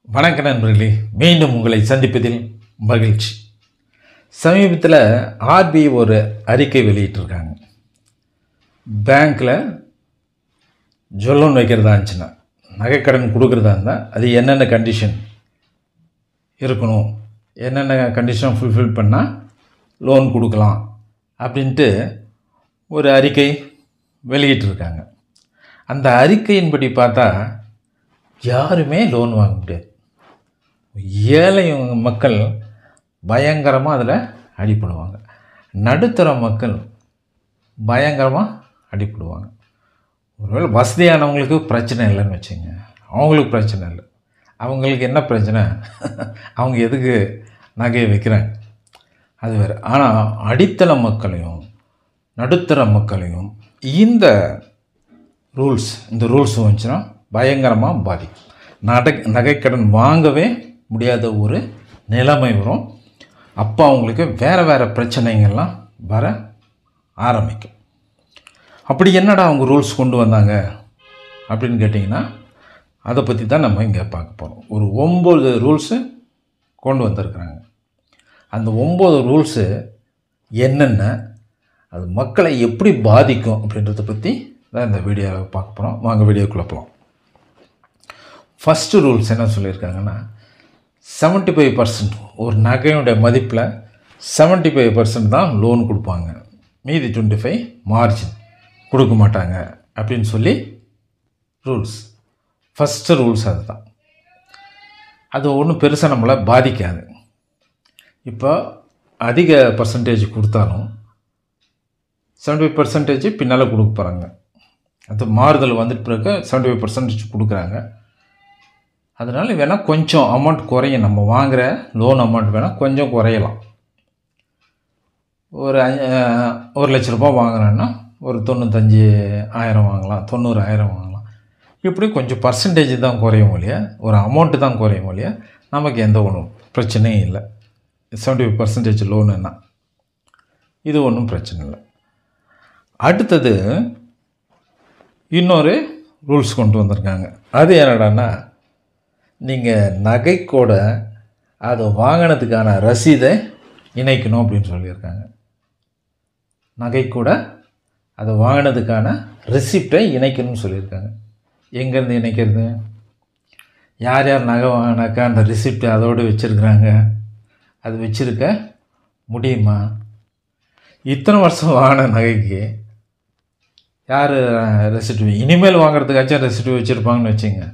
வணக்க நண்பர்களே, மீண்டும் உங்களை சந்திப்பதில் மகிழ்ச்சி. சமீபத்தில் ஆர்பிஐ ஒரு அறிக்கை வெளியிட்டிருக்காங்க. பேங்க்கில் ஜொல்லோன் வைக்கிறதா இருந்துச்சுன்னா, நகைக்கடன் கொடுக்குறதா இருந்தால் அது என்னென்ன கண்டிஷன் இருக்கணும், என்னென்ன கண்டிஷன் ஃபுல்ஃபில் பண்ணால் லோன் கொடுக்கலாம் அப்படின்ட்டு ஒரு அறிக்கை வெளியிட்டிருக்காங்க. அந்த அறிக்கையின்படி பார்த்தா யாருமே லோன் வாங்க முடியாது. ஏழை மக்கள் பயங்கரமாக அதில் அடிப்படுவாங்க. நடுத்தர மக்கள் பயங்கரமாக அடிப்படுவாங்க. ஒருவேளை வசதியானவங்களுக்கு பிரச்சனை இல்லைன்னு வச்சுங்க, அவங்களுக்கு பிரச்சனை இல்லை. அவங்களுக்கு என்ன பிரச்சனை, அவங்க எதுக்கு நகையை வைக்கிறாங்க அது வேறு. ஆனால் அடித்தள மக்களையும் நடுத்தர மக்களையும் இந்த ரூல்ஸ் வந்துச்சுன்னா பயங்கரமாக பாதிக்கும். நகைக்கடன் வாங்கவே முடியாத ஒரு நிலைமை வரும். அப்போ அவங்களுக்கு வேறு பிரச்சனைகள்லாம் வர ஆரம்பிக்கும். அப்படி என்னடா அவங்க ரூல்ஸ் கொண்டு வந்தாங்க அப்படின்னு கேட்டிங்கன்னா, அதை பற்றி தான் நம்ம இங்கே பார்க்க போகிறோம். ஒரு 9 ரூல்ஸு கொண்டு வந்திருக்கிறாங்க. அந்த 9 ரூல்ஸு என்னென்ன, அது மக்களை எப்படி பாதிக்கும் அப்படின்றத பற்றி தான் இந்த வீடியோவை பார்க்க போகிறோம். வாங்க வீடியோக்குள்ளே போகலாம். ஃபஸ்ட்டு ரூல்ஸ் என்ன சொல்லியிருக்காங்கன்னா, 75% ஒரு நகையுடைய மதிப்பில் 75% தான் லோன் கொடுப்பாங்க, மீதி 25 மார்ஜின் கொடுக்க மாட்டாங்க அப்படின்னு சொல்லி ரூல்ஸ். ஃபஸ்ட்டு ரூல்ஸ் அதுதான். அது ஒன்றும் பெருசாக நம்மளை பாதிக்காது. இப்போ அதிக பர்சன்டேஜ் கொடுத்தாலும் 75% பின்னால் கொடுக்க போகிறாங்க. அது மாறுதல் வந்துட்டு பிறகு 75% கொடுக்குறாங்க. அதனால் வேணால் கொஞ்சம் அமௌண்ட் குறையும். நம்ம வாங்குகிற லோன் அமௌண்ட் வேணால் கொஞ்சம் குறையலாம். ஒரு 1 லட்ச ரூபா வாங்குறோன்னா ஒரு 95,000 வாங்கலாம், 90,000 வாங்கலாம். இப்படி கொஞ்சம் பர்சன்டேஜ் தான் குறையும் இல்லையா, ஒரு அமௌண்ட்டு தான் குறையும் இல்லையா, நமக்கு எந்த ஒன்றும் பிரச்சனையும் இல்லை. 75% லோனுன்னா இது ஒன்றும் பிரச்சனை இல்லை. அடுத்தது இன்னொரு ரூல்ஸ் கொண்டு வந்திருக்காங்க. அது என்னடான்னா, நீங்கள் நகைக்கூட அதை வாங்கினதுக்கான ரசீதை இணைக்கணும் அப்படின்னு சொல்லியிருக்காங்க. நகைக்கூட அதை வாங்கினதுக்கான ரெசிப்டை இணைக்கணும்னு சொல்லியிருக்காங்க. எங்கேருந்து இணைக்கிறது? யார் யார் நகை வாங்கினாக்கா அந்த ரெசிப்டை அதோடு வச்சுருக்குறாங்க, அது வச்சுருக்க முடியுமா? இத்தனை வருஷம் வாங்கின நகைக்கு யார் ரெசிப்ட், இனிமேல் வாங்குறதுக்காச்சும் ரெசிப்ட் வச்சுருப்பாங்கன்னு வச்சுங்க.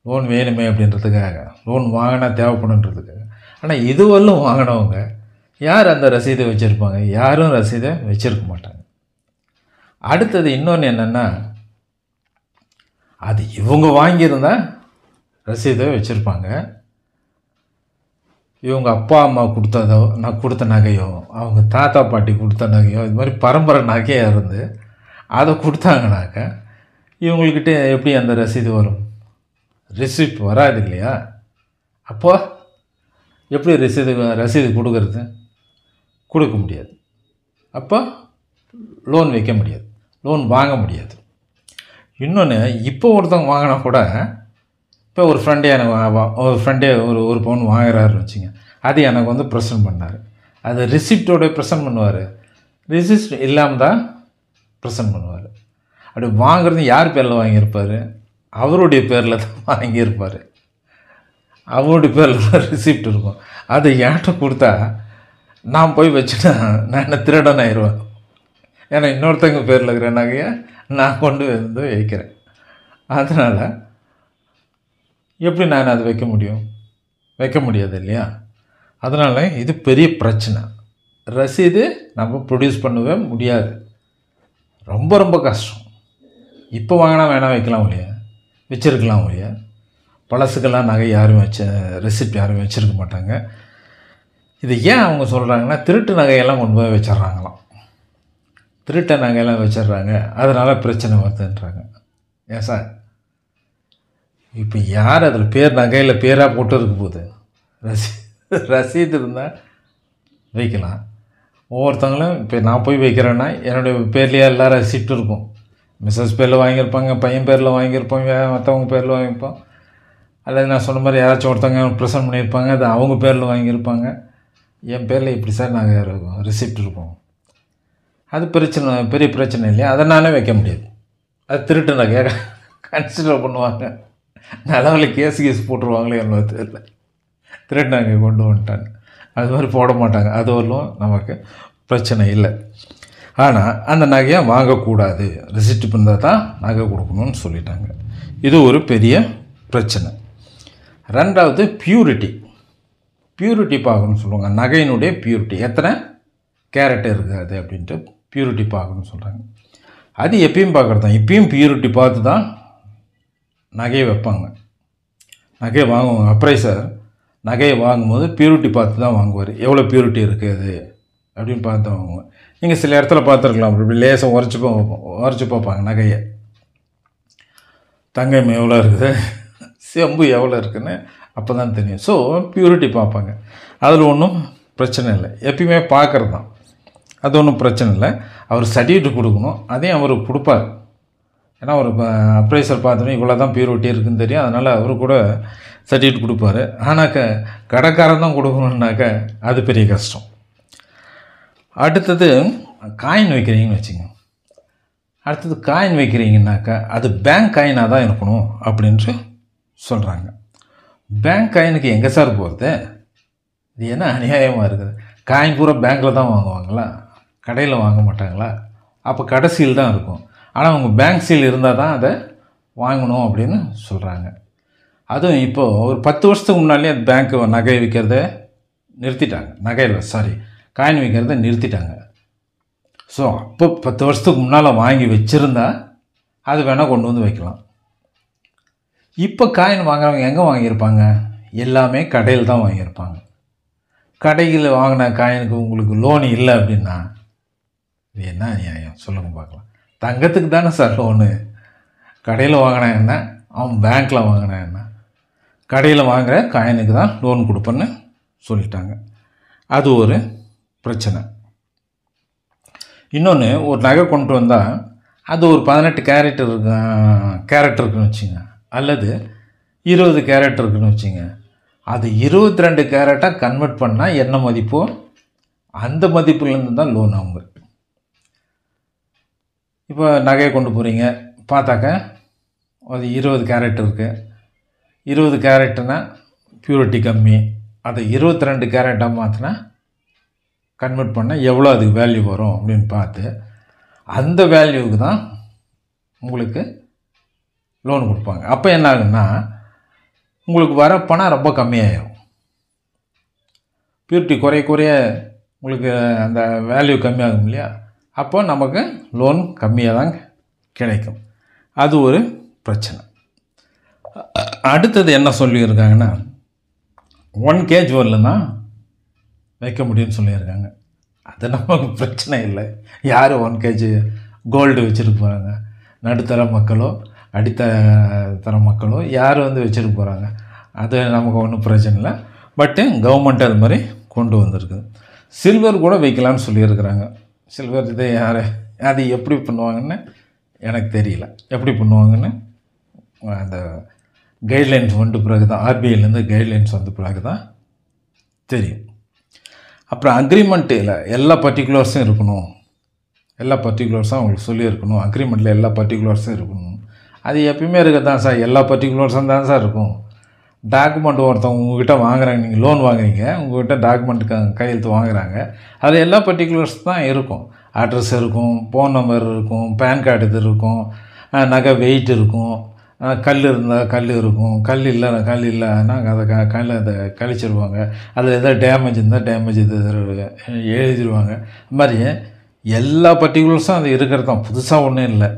லோன் வேணுமே அப்படின்றதுக்காக, லோன் வாங்கினா தேவைப்படுன்றதுக்காக. ஆனால் இதுவரையும் வாங்கினவங்க யார் அந்த ரசீதை வச்சுருப்பாங்க? யாரும் ரசீதை வச்சுருக்க மாட்டாங்க. அடுத்தது இன்னொன்று என்னென்னா, அது இவங்க வாங்கியிருந்தால் ரசீதை வச்சுருப்பாங்க. இவங்க அப்பா அம்மா கொடுத்ததோ, நான் கொடுத்த நகையோ, அவங்க தாத்தா பாட்டி கொடுத்த நகையோ, இது மாதிரி பரம்பரை நகையாக இருந்து அதை கொடுத்தாங்கனாக்கா இவங்கக்கிட்ட எப்படி அந்த ரசீது வரும்? ரெசிப்ட் வராது இல்லையா? அப்போ எப்படி ரசீது கொடுக்கறது? கொடுக்க முடியாது. அப்போ லோன் வைக்க முடியாது, லோன் வாங்க முடியாது. இன்னொன்று, இப்போ ஒருத்தவங்க வாங்கினா கூட, இப்போ ஒரு ஃப்ரெண்டே ஒரு பவுன் வாங்குறாருன்னு வச்சுங்க, அது எனக்கு வந்து ப்ரெசன்ட் பண்ணார். அது ரிசிப்டோட ப்ரெசன்ட் பண்ணுவார், ரிசிப்ட் இல்லாமல் தான் ப்ரெசன்ட் பண்ணுவார். அப்படி வாங்குறது யார் பேரில் வாங்கியிருப்பார்? அவருடைய பேரில் தான் வாங்கியிருப்பார். அவருடைய பேரில் தான் ரிசிப்ட் இருக்கும். அதை என்கிட்ட கொடுத்தா நான் போய் வச்சுட்டா நான் என்ன திருடன் ஆயிடுவேன். ஏன்னா இன்னொருத்தவங்க பேரில் இருக்கிற நகையை நான் கொண்டு வந்து வைக்கிறேன். அதனால் எப்படி நான் அதை வைக்க முடியும்? வைக்க முடியாது இல்லையா? அதனால் இது பெரிய பிரச்சனை. ரசீது நம்ம ப்ரொடியூஸ் பண்ணவே முடியாது, ரொம்ப கஷ்டம். இப்போ வாங்கினா வேணால் வைக்கலாம் இல்லையா, வச்சுருக்கலாம் இல்லையா. பழசுக்கெல்லாம் நகை யாரும் ரெசிப்ட் யாரும் வச்சுருக்க மாட்டாங்க. இது ஏன் அவங்க சொல்கிறாங்கன்னா, திருட்டு நகையெல்லாம் கொண்டு போய் வச்சிட்றாங்களாம். திருட்ட நகையெல்லாம் வச்சிட்றாங்க, அதனால் பிரச்சனை வருதுன்றாங்க. ஏன் சார், இப்போ யார் அதில் நகையில் பேராக போட்டு இருக்க போகுது? ரசீது இருந்தால் வைக்கலாம். ஒவ்வொருத்தவங்களும் இப்போ நான் போய் வைக்கிறேன்னா என்னுடைய பேர்லேயே எல்லாம் ரெசிப்ட் இருக்கும். மிஸ்ஸஸ் பேரில் வாங்கியிருப்பாங்க, பையன் பேரில் வாங்கியிருப்பாங்க, மற்றவங்க பேரில் வாங்கியிருப்போம். அல்லது நான் சொன்ன மாதிரி யாராச்சும் ஒருத்தவங்க ப்ரெசென்ட் பண்ணியிருப்பாங்க, அது அவங்க பேரில் வாங்கியிருப்பாங்க. என் பேரில் இப்படி சார் நாங்கள் இருக்கும் ரிசிப்ட் இருக்கும். அது பெரிய பிரச்சனை இல்லையா, அதை நானே வைக்க முடியாது. அது திருட்டு நகை கன்சிடர் பண்ணுவாங்க. நல்லவங்களை கேஸ் போட்டுருவாங்களே என்ன தெரியல, திருட்டு நகை கொண்டு வந்துட்டாங்க. அது மாதிரி போட மாட்டாங்க. அது வரலும் நமக்கு பிரச்சனை இல்லை. ஆனால் அந்த நகையை வாங்கக்கூடாது, ரிசிப்ட் இருந்தால் தான் நகை கொடுக்கணும்னு சொல்லிட்டாங்க. இது ஒரு பெரிய பிரச்சனை. ரெண்டாவது பியூரிட்டி பார்க்கணும்னு சொல்லுவாங்க. நகையினுடைய பியூரிட்டி எத்தனை கேரட் இருக்காது அப்படின்ட்டு பியூரிட்டி பார்க்கணும்னு சொல்கிறாங்க. அது எப்பயும் பார்க்குறது தான். இப்பயும் பியூரிட்டி பார்த்து தான் நகையை வைப்பாங்க. நகையை வாங்குவாங்க. அப்ரைசர் நகையை வாங்கும்போது பியூரிட்டி பார்த்து தான் வாங்குவார். எவ்வளோ பியூரிட்டி இருக்குது அப்படின்னு பார்த்து வாங்குவாங்க. நீங்கள் சில இடத்துல பார்த்துருக்கலாம், அப்படி லேசாக உரைச்சி பார்ப்பாங்க நகையை. தங்கம் எவ்வளோ இருக்குது, செம்பு எவ்வளோ இருக்குதுன்னு அப்போ தான் தெரியும். ஸோ பியூரிட்டி பார்ப்பாங்க. அதில் ஒன்றும் பிரச்சனை இல்லை, எப்பயுமே பார்க்குறது தான். அது ஒன்றும் பிரச்சனை இல்லை. அவர் சர்டிஃபிகேட் கொடுக்கணும், அதையும் அவர் கொடுப்பார். ஏன்னா ஒரு அப்ரைசர் பார்த்தோன்னே இவ்வளோ தான் பியூரிட்டி இருக்குதுன்னு தெரியும். அதனால் அவர் கூட சர்டிஃபிகேட் கொடுப்பார். ஆனாக்க கடைக்காரன் தான் கொடுக்கணுன்னாக்க அது பெரிய கஷ்டம். அடுத்தது காயின் வைக்கிறீங்கன்னு வச்சுங்க. அடுத்தது காயின் வைக்கிறீங்கன்னாக்கா அது பேங்க் காயினாக தான் இருக்கணும் அப்படின்ட்டு சொல்கிறாங்க. பேங்க் காயினுக்கு எங்கே சார் போகிறது? இது என்ன அநியாயமாக இருக்குது? காயின் பூரா பேங்க்கில் தான் வாங்குவாங்களா, கடையில் வாங்க மாட்டாங்களா? அப்போ கடை சீல் தான் இருக்கும். ஆனால் அவங்க பேங்க் சீல் இருந்தால் தான் அதை வாங்கணும் அப்படின்னு சொல்கிறாங்க. அதுவும் இப்போது ஒரு 10 வருஷத்துக்கு முன்னாலே அது பேங்க்கு நகை விற்கிறத நிறுத்திட்டாங்க. காயின் விற்கிறத நிறுத்திட்டாங்க. ஸோ அப்போ 10 வருஷத்துக்கு முன்னால் வாங்கி வச்சுருந்தா அது வேணால் கொண்டு வந்து வைக்கலாம். இப்போ காயின் வாங்குறவங்க எங்கே வாங்கியிருப்பாங்க? எல்லாமே கடையில் தான் வாங்கியிருப்பாங்க. கடையில் வாங்கின காயினுக்கு உங்களுக்கு லோன் இல்லை அப்படின்னா இது என்ன நியாயம் சொல்லுங்க பார்க்கலாம். தங்கத்துக்கு தானே சார் லோனு. கடையில் வாங்கினா என்ன, அவன் பேங்க்கில் வாங்கினா என்ன? கடையில் வாங்குகிற காயினுக்கு தான் லோன் கொடுப்பேன்னு சொல்லிட்டாங்க. அது ஒரு பிரச்சனை. இன்னொன்று, ஒரு நகை கொண்டு வந்தால் அது ஒரு 18 கேரட் இருக்குன்னு வச்சுங்க, அல்லது 20 கேரட் இருக்குன்னு வச்சுங்க. அது 22 கேரட்டாக கன்வெர்ட் பண்ணால் என்ன மதிப்போ அந்த மதிப்புலேருந்து தான் லோன் அவங்க. இப்போ நகையை கொண்டு போகிறீங்க, பார்த்தாக்க அது 20 கேரட் இருக்குது. 20 கேரட்டுனா பியூரிட்டி கம்மி. அதை 22 கேரட்டாக மாற்றினா கன்வெர்ட் பண்ணால் எவ்வளோ அதுக்கு வேல்யூ வரும் அப்படின்னு பார்த்து அந்த வேல்யூவுக்கு தான் உங்களுக்கு லோன் கொடுப்பாங்க. அப்போ என்ன ஆகுன்னா உங்களுக்கு வர பணம் ரொம்ப கம்மியாயிடும். பியூரிட்டி குறைய உங்களுக்கு அந்த வேல்யூ கம்மியாகும் இல்லையா? அப்போ நமக்கு லோன் கம்மியாக தான் கிடைக்கும். அது ஒரு பிரச்சனை. அடுத்தது என்ன சொல்லியிருக்காங்கன்னா 1 kg வரல தான் வைக்க முடியும்னு சொல்லியிருக்காங்க. அது நமக்கு பிரச்சனை இல்லை. யார் 1 kg கோல்டு வச்சுட்டு போகிறாங்க? நடுத்தர மக்களோ அடித்தர மக்களோ யார் வச்சுட்டு போகிறாங்க? அது நமக்கு ஒன்றும் பிரச்சனை இல்லை. பட்டு கவர்மெண்ட் அது மாதிரி கொண்டு வந்திருக்குது. சில்வர் கூட வைக்கலான்னு சொல்லியிருக்கிறாங்க. சில்வர் இதை அது எப்படி பண்ணுவாங்கன்னு எனக்கு தெரியல. எப்படி பண்ணுவாங்கன்னு அந்த கைட்லைன்ஸ் வந்த பிறகு தான், ஆர்பிஐலேருந்து கைட்லைன்ஸ் வந்த பிறகு தான் தெரியும். அப்புறம் அக்ரிமெண்ட்டில் எல்லா பர்டிகுலர்ஸும் இருக்கணும். எல்லா பர்டிகுலர்ஸும் அவங்களுக்கு சொல்லியிருக்கணும். அக்ரிமெண்ட்டில் எல்லா பர்டிகுலர்ஸும் இருக்கணும். அது எப்பயுமே இருக்குது தான் சார். எல்லா பர்டிகுலர்ஸும் தான் சார் இருக்கும். டாக்குமெண்ட் ஒருத்தவங்க உங்கள்கிட்ட வாங்குறாங்க, நீங்கள் லோன் வாங்குறீங்க, உங்கள்கிட்ட டாக்குமெண்ட் கையெழுத்து வாங்குறாங்க. அது எல்லா பர்டிகுலர்ஸ் தான் இருக்கும். அட்ரஸ் இருக்கும், ஃபோன் நம்பர் இருக்கும், பேன் கார்டு இது இருக்கும், நகை வெயிட் இருக்கும், கல் இருந்தால் கல் இருக்கும், கல் இல்லைன்னா அதை கழிச்சிருவாங்க. அதில் எதாவது டேமேஜ் இருந்தால் டேமேஜ் இது எழுதிடுவாங்க. அது மாதிரி எல்லா பர்டிகுலர்ஸும் அது இருக்கிறது தான். புதுசாக ஒன்றும் இல்லை.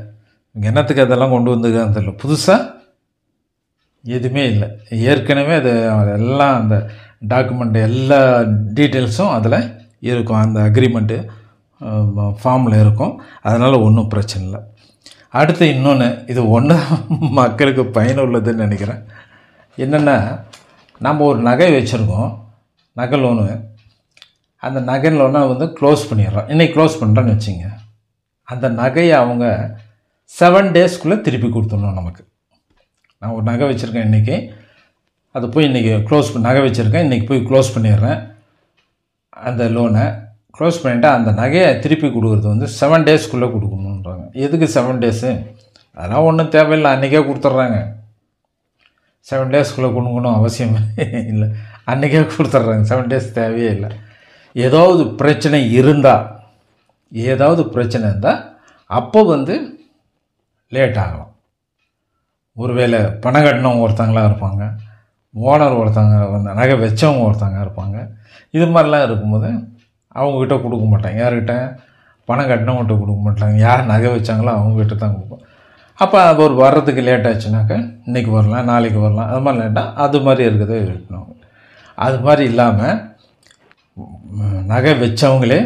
என்னத்துக்கு அதெல்லாம் கொண்டு வந்துருக்கான்னு தெரியல. புதுசாக எதுவுமே இல்லை. ஏற்கனவே அது எல்லாம் அந்த டாக்குமெண்ட் எல்லா டீட்டெயில்ஸும் அதில் இருக்கும். அந்த அக்ரிமெண்ட்டு ஃபார்மில் இருக்கும். அதனால் ஒன்றும் பிரச்சனை இல்லை. அடுத்து இன்னொன்று, இது ஒன்று மக்களுக்கு பயனுள்ளதுன்னு நினைக்கிறேன். என்னென்னா, நம்ம ஒரு நகை வச்சுருக்கோம், நகை லோனு. அந்த நகை லோனை க்ளோஸ் பண்ணிடுறோம். இன்றைக்கி க்ளோஸ் பண்ணுறோன்னு வச்சுங்க. அந்த நகையை அவங்க 7 டேஸ்க்குள்ளே திருப்பி கொடுத்துடணும் நமக்கு. நான் ஒரு நகை வச்சுருக்கேன், இன்றைக்கி அதை போய் இன்றைக்கி நகை வச்சுருக்கேன், இன்றைக்கி போய் க்ளோஸ் பண்ணிடுறேன். அந்த லோனை க்ளோஸ் பண்ணிவிட்டு அந்த நகையை திருப்பி கொடுக்குறது வந்து 7 டேஸ்க்குள்ளே கொடுக்கணுன்றாங்க. எதுக்கு 7 டேஸு? அதெல்லாம் ஒன்றும் தேவையில்லை, அன்றைக்கே கொடுத்துட்றாங்க. 7 டேஸ்க்குள்ளே கொடுக்கணும் அவசியம் இல்லை, அன்றைக்கே கொடுத்துட்றாங்க. 7 டேஸ் தேவையே இல்லை. ஏதாவது பிரச்சனை இருந்தால் அப்போ வந்து லேட் ஆகலாம். ஒருவேளை பணம் கட்டினவங்க ஒருத்தங்களாக இருப்பாங்க, ஓனர் ஒருத்தங்க, நகை வச்சவங்க ஒருத்தங்க இருப்பாங்க. இது மாதிரிலாம் இருக்கும்போது அவங்கக்கிட்ட கொடுக்க மாட்டாங்க. யார்கிட்ட? பணம் கட்டினவங்ககிட்ட கொடுக்க மாட்டாங்க. யார் நகை வச்சாங்களோ அவங்ககிட்ட தான் கொடுப்போம். அப்போ அது ஒரு வர்றதுக்கு லேட் ஆச்சுனாக்கா இன்றைக்கி வரலாம், நாளைக்கு வரலாம், அது மாதிரி லேட்டாக அது மாதிரி இருக்கிறத இருக்கணும். அது மாதிரி இல்லாமல் நகை வச்சவங்களே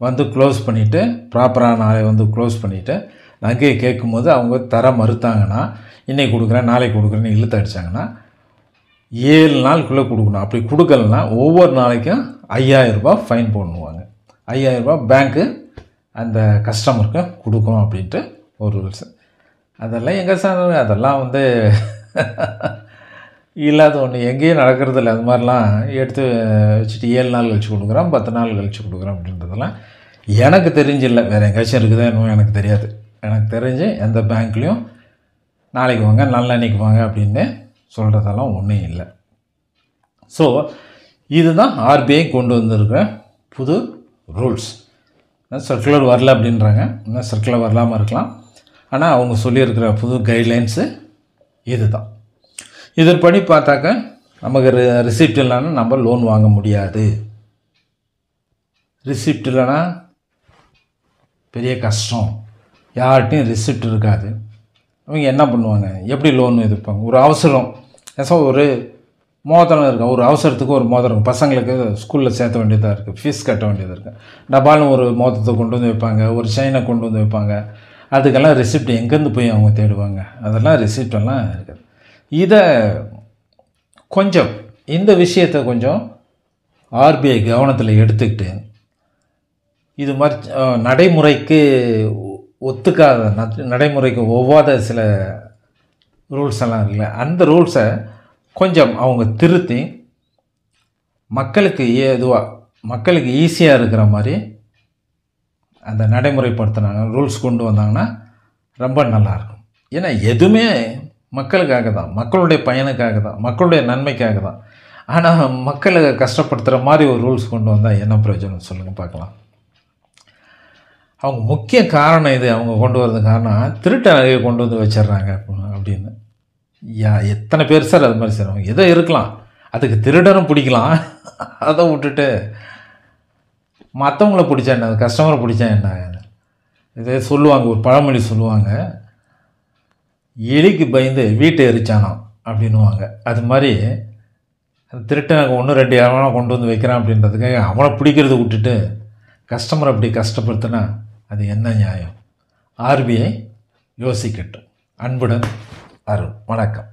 வந்து க்ளோஸ் பண்ணிவிட்டு, ப்ராப்பரான நாளை வந்து க்ளோஸ் பண்ணிவிட்டு நகையை கேட்கும்போது அவங்க தர மறுத்தாங்கன்னா, இன்றைக்கி கொடுக்குறேன் நாளைக்கு கொடுக்குறேன்னு இழுத்து அடித்தாங்கன்னா 7 நாளுக்குள்ளே கொடுக்கணும். அப்படி கொடுக்கலன்னா ஒவ்வொரு நாளைக்கும் 5000 ரூபாய் ஃபைன் போடணுவாங்க. 5000 ரூபாய் பேங்க்கு அந்த கஸ்டமருக்கு கொடுக்கணும் அப்படின்ட்டு ஒரு ரூல்ஸு. அதெல்லாம் எங்கே சார்? அதெல்லாம் வந்து இல்லாத ஒன்று, எங்கேயும் நடக்கிறதில்ல. அது மாதிரிலாம் எடுத்து வச்சுட்டு 7 நாள் கழிச்சு கொடுக்குறோம், 10 நாள் கழிச்சு கொடுக்குறோம் அப்படின்றதெல்லாம் எனக்கு தெரிஞ்சில்லை. வேறு எங்கேயாச்சும் இருக்குதா இன்னும் எனக்கு தெரியாது. எனக்கு தெரிஞ்சு எந்த பேங்க்லேயும் நாளைக்கு வாங்க நாளைக்கு வாங்க அப்படின்னு சொல்கிறதெல்லாம் ஒன்றும் இல்லை. ஸோ இதுதான் ஆர்பிஐ கொண்டு வந்திருக்கிற புது ரூல்ஸ். சர்க்குலர் வரல அப்படின்றாங்க, இன்னும் சர்க்குலர் வரலாமல் இருக்கலாம். ஆனால் அவங்க சொல்லியிருக்கிற புது கைட்லைன்ஸு இது தான். இதன்படி பார்த்தாக்க நமக்கு ரிசிப்ட் இல்லைன்னா நம்ம லோன் வாங்க முடியாது. ரிசிப்ட் இல்லைன்னா பெரிய கஷ்டம். யார்கிட்டையும் ரிசிப்ட் இருக்காது. அவங்க என்ன பண்ணுவாங்க? எப்படி லோன் எதிர்ப்பாங்க? ஒரு அவசரம், ஒரு மோதிரம் இருக்குது, ஒரு அவசரத்துக்கு ஒரு மோதிரம் பசங்களுக்கு ஸ்கூலில் சேர்த்த வேண்டியதாக இருக்குது, ஃபீஸ் கட்ட வேண்டியதாக இருக்குது. டபால்னு ஒரு மோதிரத்தை கொண்டு வந்து வைப்பாங்க, ஒரு செயினை கொண்டு வந்து வைப்பாங்க. அதுக்கெல்லாம் ரிசிப்ட் எங்கேருந்து போய் அவங்க தேடுவாங்க? அதெல்லாம் ரிசிப்டெல்லாம் இருக்குது. இதை கொஞ்சம், இந்த விஷயத்தை கொஞ்சம் ஆர்பிஐ கவனத்தில் எடுத்துக்கிட்டு, இது மாதிரி நடைமுறைக்கு ஒத்துக்காத, நடைமுறைக்கு ஒவ்வாத சில ரூல்ஸ் எல்லாம் இருக்குல்ல, அந்த ரூல்ஸை கொஞ்சம் அவங்க திருத்தி மக்களுக்கு ஈஸியாக இருக்கிற மாதிரி அந்த நடைமுறைப்படுத்தினாங்க, ரூல்ஸ் கொண்டு வந்தாங்கன்னா ரொம்ப நல்லாயிருக்கும். ஏன்னா எதுவுமே மக்களுக்காக தான், மக்களுடைய பயனுக்காக தான், மக்களுடைய நன்மைக்காக தான். ஆனால் மக்களை கஷ்டப்படுத்துகிற மாதிரி ஒரு ரூல்ஸ் கொண்டு வந்தால் என்ன பிரயோஜனம் சொல்லுங்கள் பார்க்கலாம். அவங்க முக்கிய காரணம் இது, அவங்க கொண்டு வரது காரணம் திருட்டு நகையை கொண்டு வந்து வச்சிட்றாங்க அப்படின்னு. எத்தனை பேர் சார் அது மாதிரி செய்கிறவங்க? எதோ இருக்கலாம், அதுக்கு திருடனும் பிடிக்கலாம், அதை விட்டுட்டு மற்றவங்கள பிடிச்சா என்ன, கஸ்டமரை பிடிச்சா என்ன? இதே சொல்லுவாங்க, ஒரு பழமொழி சொல்லுவாங்க, எலிக்கு பயந்து வீட்டை எரிச்சானாம் அப்படின்னுவாங்க. அது மாதிரி அந்த திருட்டு நகை 1-2 எவனா கொண்டு வந்து வைக்கிறான் அப்படின்றதுக்காக அவனை பிடிக்கிறத விட்டுட்டு கஸ்டமரை அப்படி கஷ்டப்படுத்தினா அது என்ன நியாயம்? ஆர்பிஐ யோசிக்கட்டும். அன்புடன் அருண். வணக்கம்.